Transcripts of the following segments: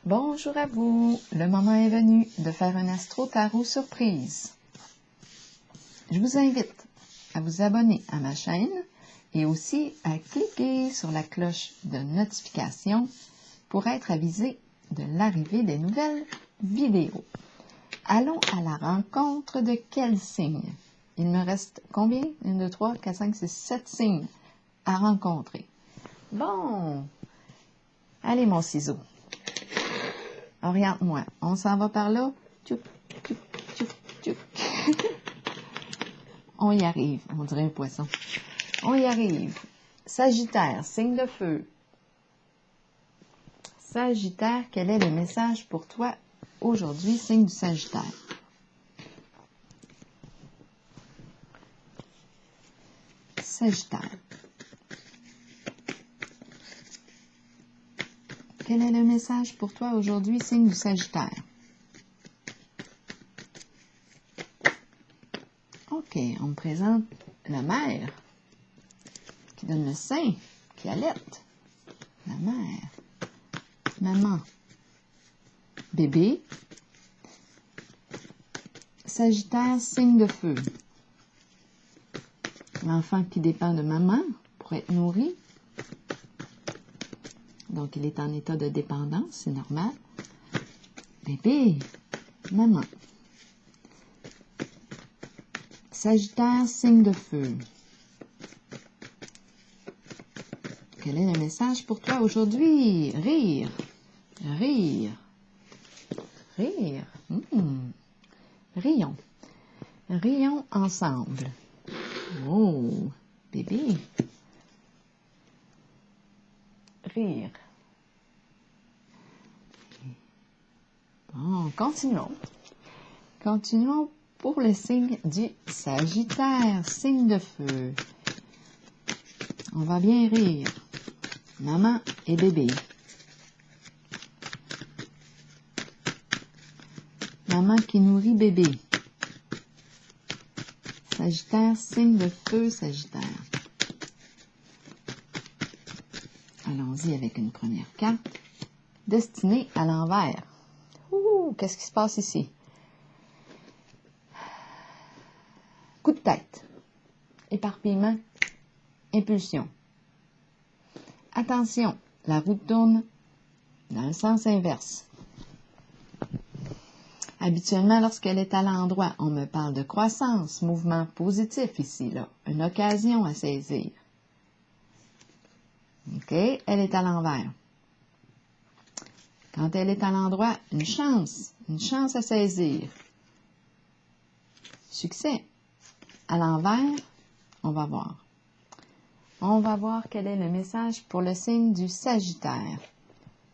Bonjour à vous, le moment est venu de faire un astro-tarot surprise. Je vous invite à vous abonner à ma chaîne et aussi à cliquer sur la cloche de notification pour être avisé de l'arrivée des nouvelles vidéos. Allons à la rencontre de quel signe? Il me reste combien? 1, 2, 3, 4, 5, 6, 7 signes à rencontrer. Bon, allez mon ciseau. Oriente-moi. On s'en va par là. Tchouk, tchouk, tchouk, tchouk. On y arrive. On dirait un poisson. On y arrive. Sagittaire, signe de feu. Sagittaire, quel est le message pour toi aujourd'hui, signe du Sagittaire? Sagittaire. Quel est le message pour toi aujourd'hui, signe du Sagittaire? OK, on me présente la mère qui donne le sein, qui allaite. La mère. Maman. Bébé. Sagittaire, signe de feu. L'enfant qui dépend de maman pour être nourri. Donc, il est en état de dépendance, c'est normal. Bébé, maman. Sagittaire, signe de feu. Quel est le message pour toi aujourd'hui? Rire, rire, rire. Rions. Rions ensemble. Oh, bébé. Rire. Bon, continuons. Continuons pour le signe du Sagittaire, signe de feu. On va bien rire. Maman et bébé. Maman qui nourrit bébé. Sagittaire, signe de feu, Sagittaire. Allons-y avec une première carte. Destinée à l'envers. Ouh, qu'est-ce qui se passe ici? Coup de tête. Éparpillement. Impulsion. Attention, la roue tourne dans le sens inverse. Habituellement, lorsqu'elle est à l'endroit, on me parle de croissance, mouvement positif ici, là, une occasion à saisir. OK, elle est à l'envers. Quand elle est à l'endroit, une chance à saisir. Succès. À l'envers, on va voir. On va voir quel est le message pour le signe du Sagittaire.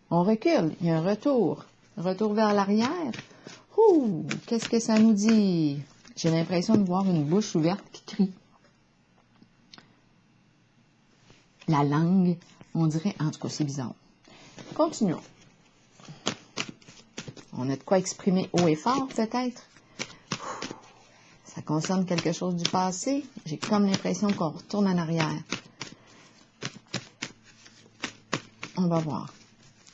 On recule, il y a un retour. Retour vers l'arrière. Ouh, qu'est-ce que ça nous dit? J'ai l'impression de voir une bouche ouverte qui crie. La langue, on dirait, en tout cas, c'est bizarre. Continuons. On a de quoi exprimer haut et fort, peut-être. Ça concerne quelque chose du passé. J'ai comme l'impression qu'on retourne en arrière. On va voir.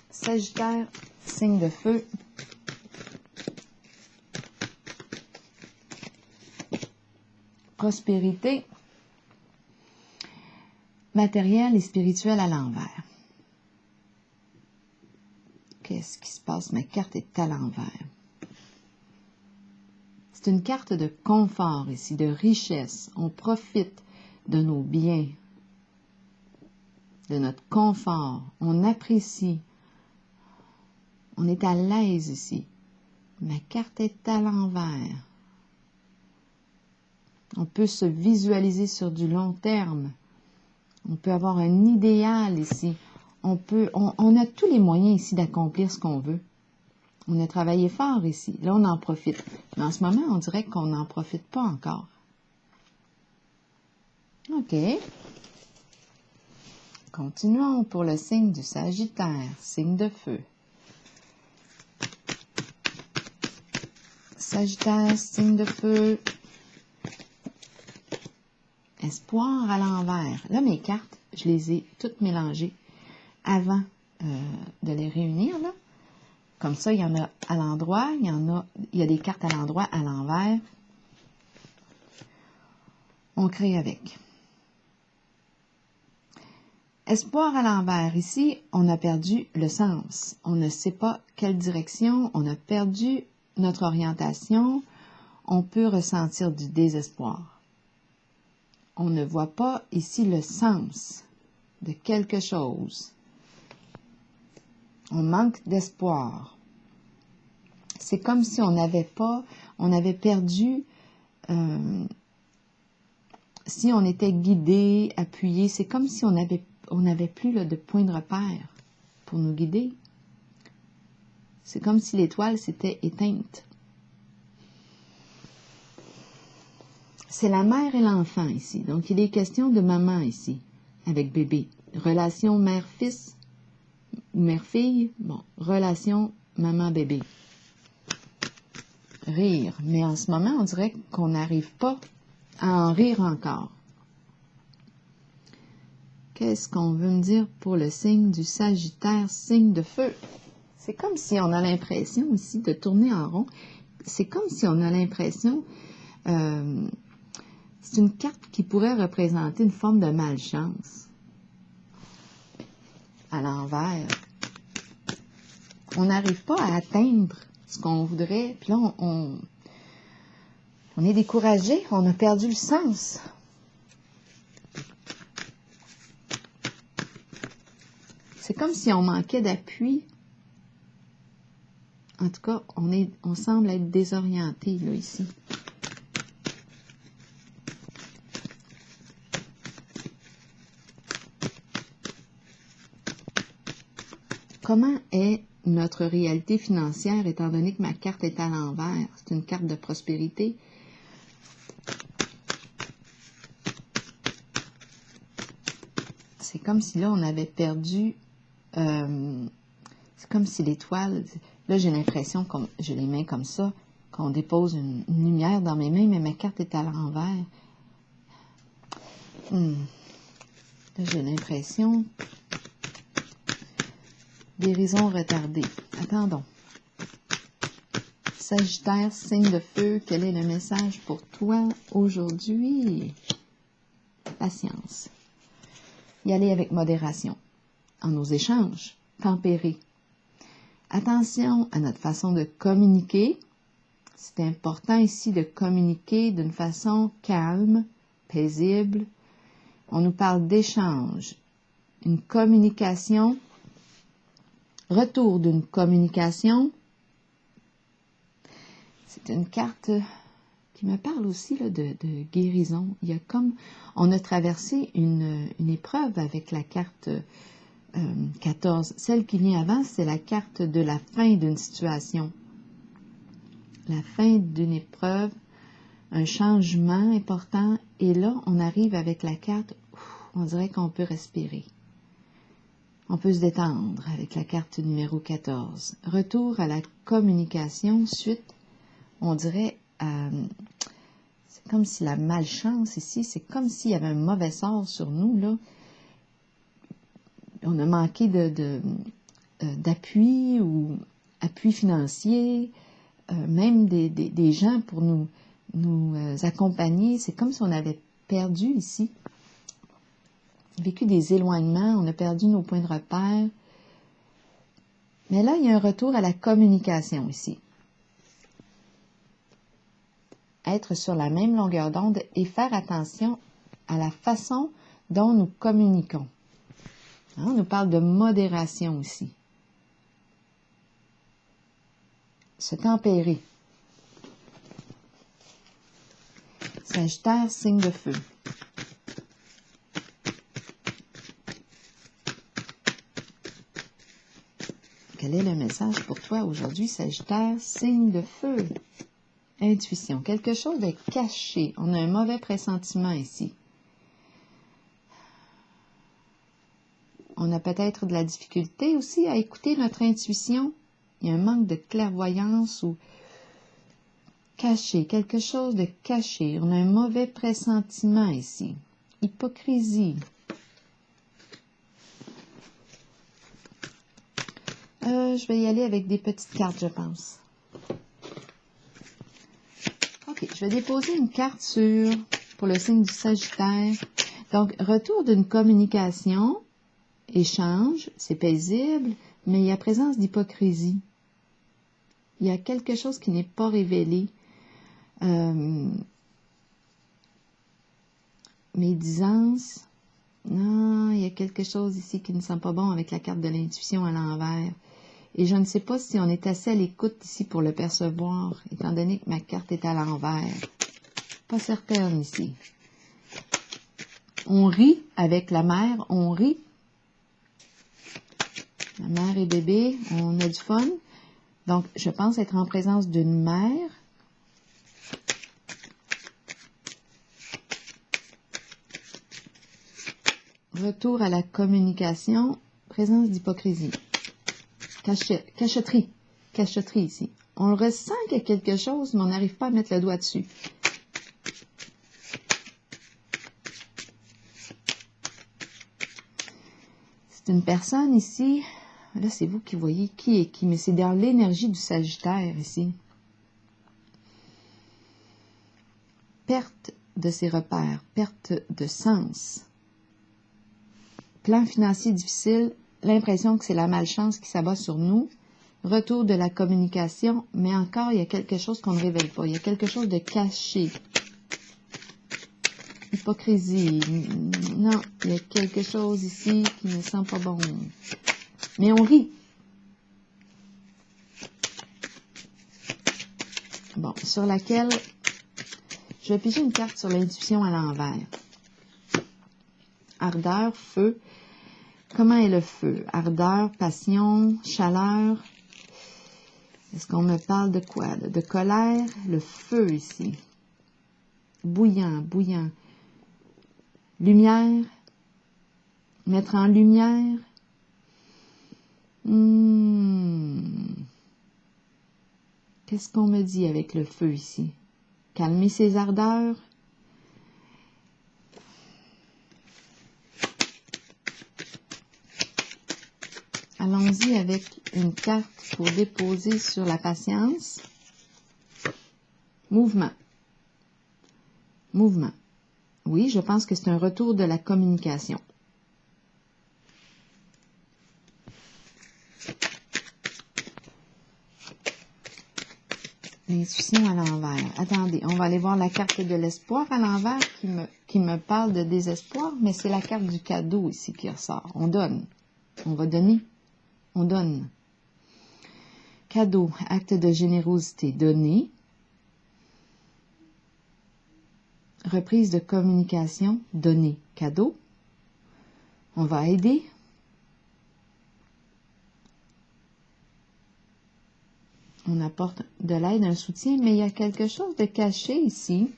Sagittaire, signe de feu. Prospérité. Matériel et spirituel à l'envers. Qu'est-ce qui se passe? Ma carte est à l'envers. C'est une carte de confort ici, de richesse. On profite de nos biens, de notre confort. On apprécie. On est à l'aise ici. Ma carte est à l'envers. On peut se visualiser sur du long terme. On peut avoir un idéal ici. On a tous les moyens ici d'accomplir ce qu'on veut. On a travaillé fort ici. Là, on en profite. Mais en ce moment, on dirait qu'on n'en profite pas encore. OK. Continuons pour le signe du Sagittaire, signe de feu. Sagittaire, signe de feu. Espoir à l'envers. Là, mes cartes, je les ai toutes mélangées avant de les réunir, là. Comme ça, il y en a à l'endroit, il y a des cartes à l'endroit, à l'envers. On crée avec. Espoir à l'envers. Ici, on a perdu le sens. On ne sait pas quelle direction. On a perdu notre orientation. On peut ressentir du désespoir. On ne voit pas ici le sens de quelque chose. On manque d'espoir. C'est comme si on avait perdu, si on était guidé, appuyé, c'est comme si on n'avait plus là, de point de repère pour nous guider. C'est comme si l'étoile s'était éteinte. C'est la mère et l'enfant ici. Donc, il est question de maman ici, avec bébé. Relation mère-fils ou mère-fille. Bon, relation maman-bébé. Rire. Mais en ce moment, on dirait qu'on n'arrive pas à en rire encore. Qu'est-ce qu'on veut me dire pour le signe du Sagittaire, signe de feu? C'est comme si on a l'impression ici de tourner en rond. C'est comme si on a l'impression... c'est une carte qui pourrait représenter une forme de malchance. À l'envers. On n'arrive pas à atteindre ce qu'on voudrait. Puis là, on est découragé. On a perdu le sens. C'est comme si on manquait d'appui. En tout cas, on semble être désorienté là, ici. Comment est notre réalité financière, étant donné que ma carte est à l'envers? C'est une carte de prospérité. C'est comme si là, on avait perdu... c'est comme si l'étoile... Là, j'ai l'impression, comme j'ai les mains comme ça, qu'on dépose une lumière dans mes mains, mais ma carte est à l'envers. Là, j'ai l'impression... Guérison retardée. Attendons. Sagittaire, signe de feu, quel est le message pour toi aujourd'hui? Patience. Y aller avec modération. En nos échanges, tempérer. Attention à notre façon de communiquer. C'est important ici de communiquer d'une façon calme, paisible. On nous parle d'échange. Une communication. Retour d'une communication. C'est une carte qui me parle aussi là, de guérison. Il y a comme, on a traversé une épreuve avec la carte 14. Celle qui vient avant, c'est la carte de la fin d'une situation. La fin d'une épreuve, un changement important. Et là, on arrive avec la carte, on dirait qu'on peut respirer. On peut se détendre avec la carte numéro 14. Retour à la communication. Suite, on dirait, c'est comme si la malchance ici, c'est comme s'il y avait un mauvais sort sur nous, là. On a manqué d'appui ou appui financier, même des gens pour nous accompagner. C'est comme si on avait perdu ici. Vécu des éloignements, on a perdu nos points de repère. Mais là, il y a un retour à la communication ici. Être sur la même longueur d'onde et faire attention à la façon dont nous communiquons. On nous parle de modération ici. Se tempérer. Sagittaire, signe de feu. Quel est le message pour toi aujourd'hui, Sagittaire, signe de feu? Intuition, quelque chose de caché. On a un mauvais pressentiment ici. On a peut-être de la difficulté aussi à écouter notre intuition. Il y a un manque de clairvoyance ou caché, quelque chose de caché. On a un mauvais pressentiment ici. Hypocrisie. je vais y aller avec des petites cartes, je pense. OK, je vais déposer une carte pour le signe du Sagittaire. Donc, retour d'une communication, échange, c'est paisible, mais il y a présence d'hypocrisie. Il y a quelque chose qui n'est pas révélé. Médisance. Non, il y a quelque chose ici qui ne sent pas bon avec la carte de l'intuition à l'envers. Et je ne sais pas si on est assez à l'écoute ici pour le percevoir, étant donné que ma carte est à l'envers. Pas certaine ici. On rit avec la mère, on rit. La mère et bébé, on a du fun. Donc, je pense être en présence d'une mère. Retour à la communication, présence d'hypocrisie. Cachotterie. Cachotterie ici. On ressent qu'il y a quelque chose, mais on n'arrive pas à mettre le doigt dessus. C'est une personne ici, là c'est vous qui voyez qui est qui, mais c'est dans l'énergie du Sagittaire ici. Perte de ses repères, perte de sens. Plan financier difficile, l'impression que c'est la malchance qui s'abat sur nous. Retour de la communication, mais encore il y a quelque chose qu'on ne révèle pas, il y a quelque chose de caché. Hypocrisie. Non, il y a quelque chose ici qui ne sent pas bon. Mais on rit. Bon, sur laquelle je vais piger une carte sur l'intuition à l'envers. Ardeur, feu. Comment est le feu? Ardeur, passion, chaleur. Est-ce qu'on me parle de quoi? De colère? Le feu ici. Bouillant, bouillant. Lumière, mettre en lumière. Qu'est-ce qu'on me dit avec le feu ici? Calmer ses ardeurs. Allons-y avec une carte pour déposer sur la patience. Mouvement. Mouvement. Oui, je pense que c'est un retour de la communication. L'intuition à l'envers. Attendez, on va aller voir la carte de l'espoir à l'envers qui me parle de désespoir, mais c'est la carte du cadeau ici qui ressort. On donne. On va donner. On donne. Cadeau, acte de générosité, donner. Reprise de communication, donner, cadeau. On va aider. On apporte de l'aide, un soutien, mais il y a quelque chose de caché ici.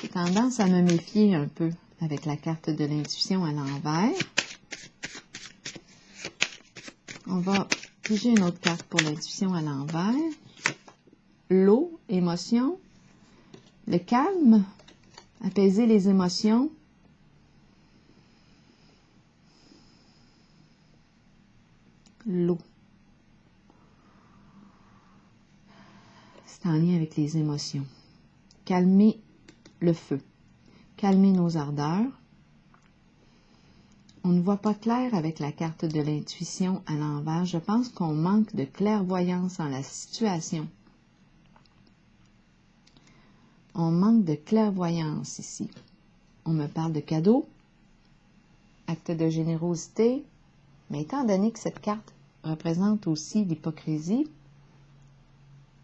J'ai tendance à me méfier un peu avec la carte de l'intuition à l'envers. On va piger une autre carte pour l'intuition à l'envers. L'eau, émotion. Le calme, apaiser les émotions. L'eau. C'est en lien avec les émotions. Calmer le feu. Calmer nos ardeurs. On ne voit pas clair avec la carte de l'intuition à l'envers. Je pense qu'on manque de clairvoyance en la situation. On manque de clairvoyance ici. On me parle de cadeau, acte de générosité, mais étant donné que cette carte représente aussi l'hypocrisie,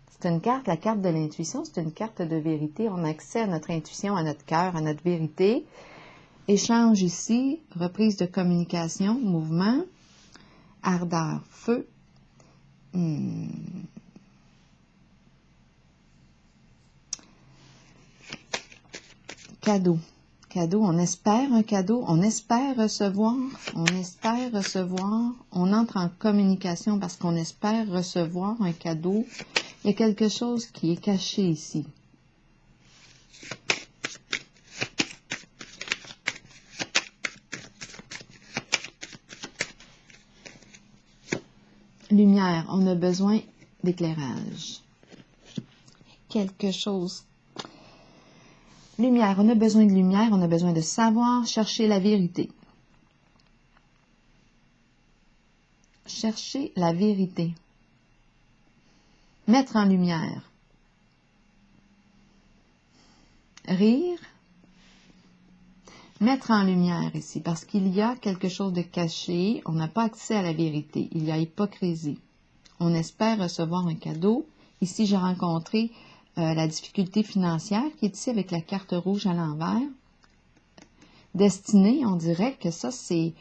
c'est une carte, la carte de l'intuition, c'est une carte de vérité. On a accès à notre intuition, à notre cœur, à notre vérité. Échange ici, reprise de communication, mouvement, ardeur, feu. Cadeau. Cadeau, on espère un cadeau, on espère recevoir, on entre en communication parce qu'on espère recevoir un cadeau. Il y a quelque chose qui est caché ici. Lumière, on a besoin d'éclairage. Quelque chose. Lumière, on a besoin de lumière, on a besoin de savoir, chercher la vérité. Chercher la vérité. Mettre en lumière. Rire. Mettre en lumière ici, parce qu'il y a quelque chose de caché, on n'a pas accès à la vérité, il y a hypocrisie. On espère recevoir un cadeau. Ici, j'ai rencontré la difficulté financière qui est ici avec la carte rouge à l'envers. Destinée, on dirait que ça c'est...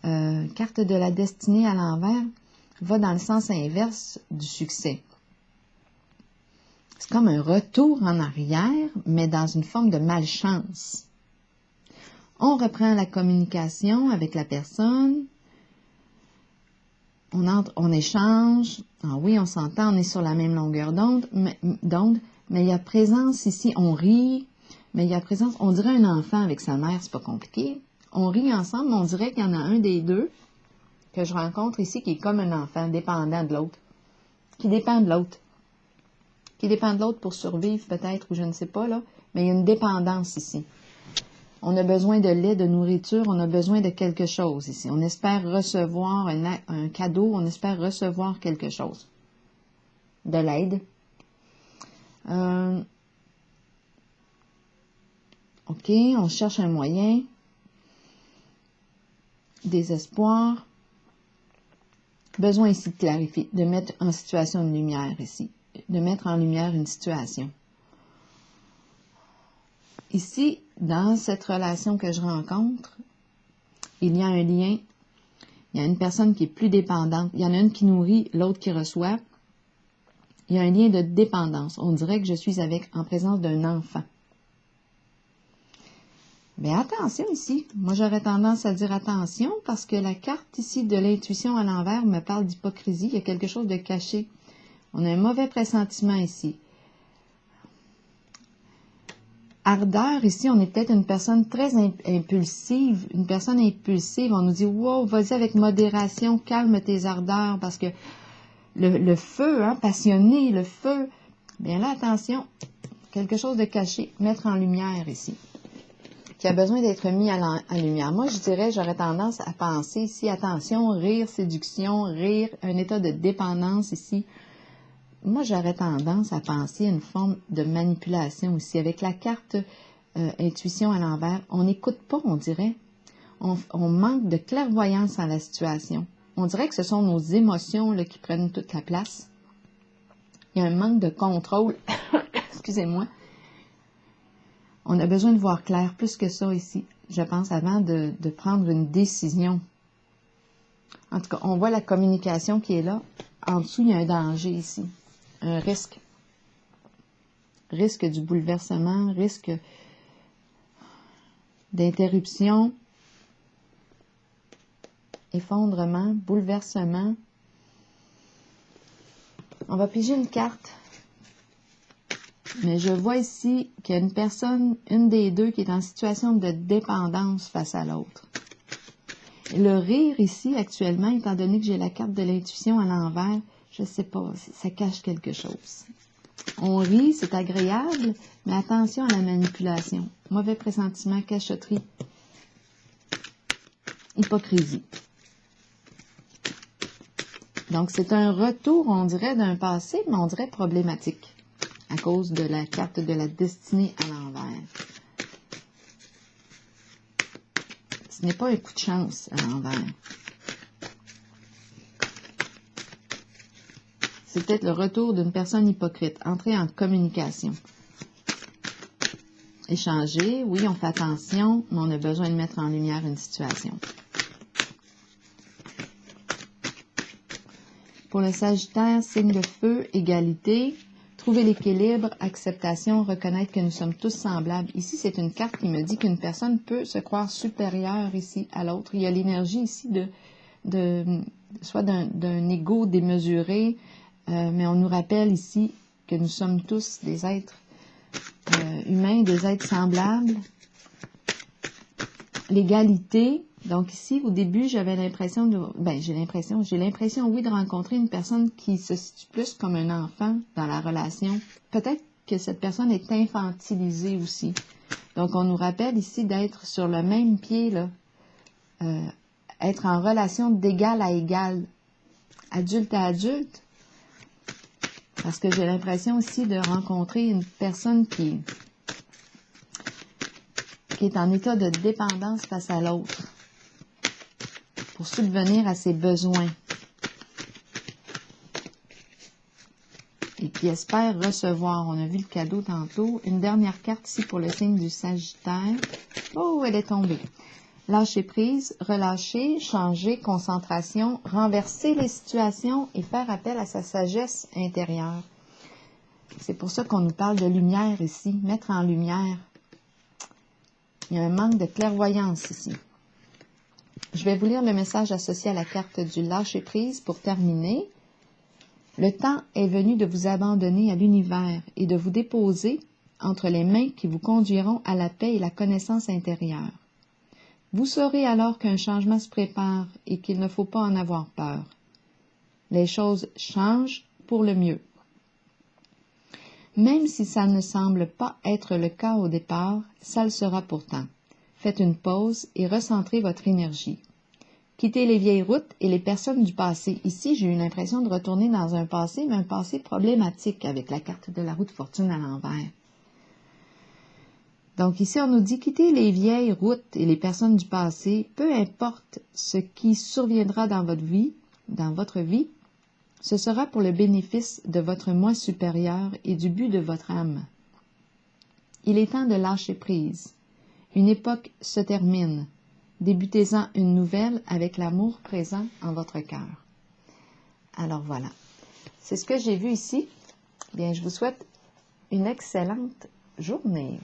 carte de la destinée à l'envers va dans le sens inverse du succès. C'est comme un retour en arrière, mais dans une forme de malchance. On reprend la communication avec la personne. On échange. Ah oui, on s'entend, on est sur la même longueur d'onde, mais il y a présence ici, on rit, mais il y a présence, on dirait un enfant avec sa mère, c'est pas compliqué. On rit ensemble, mais on dirait qu'il y en a un des deux que je rencontre ici qui est comme un enfant, dépendant de l'autre, qui dépend de l'autre. Qui dépend de l'autre pour survivre peut-être, ou je ne sais pas, là, mais il y a une dépendance ici. On a besoin de lait, de nourriture, on a besoin de quelque chose ici. On espère recevoir un cadeau, on espère recevoir quelque chose. De l'aide. OK, on cherche un moyen. Désespoir. Besoin ici de clarifier, de mettre en situation de lumière ici. De mettre en lumière une situation. Ici, dans cette relation que je rencontre, il y a un lien, il y a une personne qui est plus dépendante, il y en a une qui nourrit, l'autre qui reçoit. Il y a un lien de dépendance. On dirait que je suis en présence d'un enfant. Mais attention ici, moi j'aurais tendance à dire attention parce que la carte ici de l'intuition à l'envers me parle d'hypocrisie, il y a quelque chose de caché. On a un mauvais pressentiment ici. Ardeur, ici, on est peut-être une personne très impulsive. Une personne impulsive, on nous dit, wow, vas-y avec modération, calme tes ardeurs, parce que le feu, passionné, le feu, bien là, attention, quelque chose de caché, mettre en lumière ici, qui a besoin d'être mis en lumière. Moi, je dirais, j'aurais tendance à penser ici, attention, rire, séduction, rire, un état de dépendance ici. Moi, j'aurais tendance à penser à une forme de manipulation aussi. Avec la carte intuition à l'envers, on n'écoute pas, on dirait. On manque de clairvoyance dans la situation. On dirait que ce sont nos émotions là, qui prennent toute la place. Il y a un manque de contrôle. Excusez-moi. On a besoin de voir clair plus que ça ici, je pense, avant de prendre une décision. En tout cas, on voit la communication qui est là. En dessous, il y a un danger ici. Un risque. Risque du bouleversement, risque d'interruption, effondrement, bouleversement. On va piger une carte. Mais je vois ici qu'il y a une personne, une des deux, qui est en situation de dépendance face à l'autre. Le rire ici, actuellement, étant donné que j'ai la carte de l'intuition à l'envers, je ne sais pas, ça cache quelque chose. On rit, c'est agréable, mais attention à la manipulation. Mauvais pressentiment, cachotterie, hypocrisie. Donc, c'est un retour, on dirait, d'un passé, mais on dirait problématique, à cause de la carte de la destinée à l'envers. Ce n'est pas un coup de chance à l'envers. C'est peut-être le retour d'une personne hypocrite. Entrer en communication. Échanger, oui, on fait attention, mais on a besoin de mettre en lumière une situation. Pour le Sagittaire, signe de feu, égalité, trouver l'équilibre, acceptation, reconnaître que nous sommes tous semblables. Ici, c'est une carte qui me dit qu'une personne peut se croire supérieure ici à l'autre. Il y a l'énergie ici soit d'un ego démesuré, mais on nous rappelle ici que nous sommes tous des êtres humains, des êtres semblables. L'égalité, Donc ici, au début, j'avais l'impression j'ai l'impression, oui, de rencontrer une personne qui se situe plus comme un enfant dans la relation. Peut-être que cette personne est infantilisée aussi. Donc, on nous rappelle ici d'être sur le même pied, là, être en relation d'égal à égal, adulte à adulte. Parce que j'ai l'impression aussi de rencontrer une personne qui est en état de dépendance face à l'autre, pour subvenir à ses besoins. Et qui espère recevoir. On a vu le cadeau tantôt. Une dernière carte ici pour le signe du Sagittaire. Oh, elle est tombée. Lâcher prise, relâcher, changer, concentration, renverser les situations et faire appel à sa sagesse intérieure. C'est pour ça qu'on nous parle de lumière ici, mettre en lumière. Il y a un manque de clairvoyance ici. Je vais vous lire le message associé à la carte du lâcher-prise pour terminer. Le temps est venu de vous abandonner à l'univers et de vous déposer entre les mains qui vous conduiront à la paix et la connaissance intérieure. Vous saurez alors qu'un changement se prépare et qu'il ne faut pas en avoir peur. Les choses changent pour le mieux. Même si ça ne semble pas être le cas au départ, ça le sera pourtant. Faites une pause et recentrez votre énergie. Quittez les vieilles routes et les personnes du passé. Ici, j'ai eu l'impression de retourner dans un passé, mais un passé problématique avec la carte de la roue de fortune à l'envers. Donc ici, on nous dit quitter les vieilles routes et les personnes du passé, peu importe ce qui surviendra dans votre vie, ce sera pour le bénéfice de votre moi supérieur et du but de votre âme. Il est temps de lâcher prise. Une époque se termine. Débutez-en une nouvelle avec l'amour présent en votre cœur. Alors voilà, c'est ce que j'ai vu ici. Bien, je vous souhaite une excellente journée.